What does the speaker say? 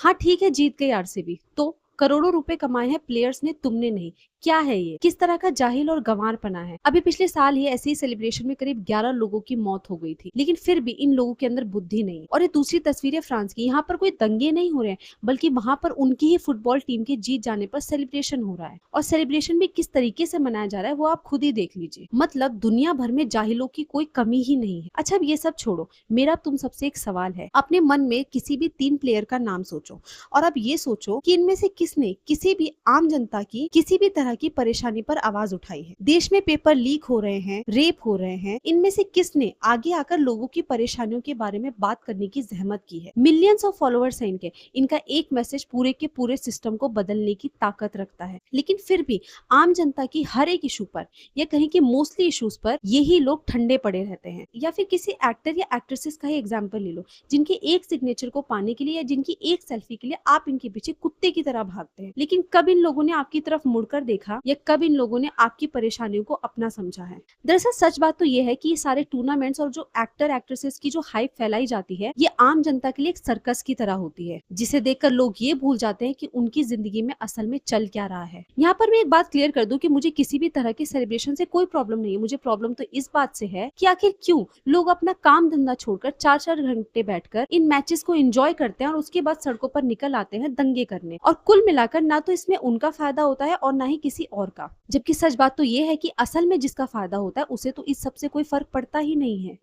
हाँ ठीक है, जीत गई आरसीबी तो करोड़ों रुपए कमाए हैं प्लेयर्स ने, तुमने नहीं। क्या है ये? किस तरह का जाहिल और गंवारपना है? अभी पिछले साल ही ऐसे ही सेलिब्रेशन में करीब 11 लोगों की मौत हो गई थी, लेकिन फिर भी इन लोगों के अंदर बुद्धि नहीं है। और ये दूसरी तस्वीर है फ्रांस की। यहाँ पर कोई दंगे नहीं हो रहे हैं, बल्कि वहां पर उनकी ही फुटबॉल टीम के जीत जाने पर सेलिब्रेशन हो रहा है। और सेलिब्रेशन भी किस तरीके से मनाया जा रहा है वो आप खुद ही देख लीजिए। मतलब दुनिया भर में जाहिलों की कोई कमी ही नहीं है। अच्छा, अब ये सब छोड़ो, मेरा तुम सबसे एक सवाल है। अपने मन में किसी भी 3 प्लेयर का नाम सोचो और अब ये सोचो कि इनमें से किसने किसी भी आम जनता की किसी भी तरह की परेशानी पर आवाज उठाई है। देश में पेपर लीक हो रहे हैं, रेप हो रहे हैं, इनमें से किसने आगे आकर लोगों की परेशानियों के बारे में बात करने की जहमत की है। मिलियंस ऑफ फॉलोअर्स हैं इनके। इनका एक मैसेज पूरे के पूरे सिस्टम को बदलने की ताकत रखता है। लेकिन फिर भी आम जनता की हर एक इशू पर या कहीं कि मोस्टली इश्यूज पर यही लोग ठंडे पड़े रहते हैं। या फिर किसी एक्टर या एक्ट्रेसेस का ही एग्जाम्पल ले लो, जिनके एक सिग्नेचर को पाने के लिए या जिनकी एक सेल्फी के लिए आप इनके पीछे कुत्ते की तरह भागते हैं। लेकिन कब इन लोगों ने आपकी तरफ मुड़कर देखा या कब इन लोगों ने आपकी परेशानियों को अपना समझा है? दरअसल सच बात तो ये है कि ये सारे टूर्नामेंट्स और जो एक्टर एक्ट्रेसेस की जो हाइप फैलाई जाती है, ये आम जनता के लिए एक सर्कस की तरह होती है, जिसे देखकर लोग ये भूल जाते हैं कि उनकी जिंदगी में असल में चल क्या रहा है। यहाँ पर मैं एक बात क्लियर कर दूं कि मुझे किसी भी तरह के सेलिब्रेशन से कोई प्रॉब्लम नहीं है। मुझे प्रॉब्लम तो इस बात से है कि आखिर क्यों लोग अपना काम धंधा छोड़कर 4-4 घंटे बैठकर इन मैचेस को एंजॉय करते हैं और उसके बाद सड़कों पर निकल आते हैं दंगे करने। और कुल मिलाकर ना तो इसमें उनका फायदा होता है और ना ही किसी और का। जबकि सच बात तो ये है कि असल में जिसका फायदा होता है उसे तो इस सब से कोई फर्क पड़ता ही नहीं है।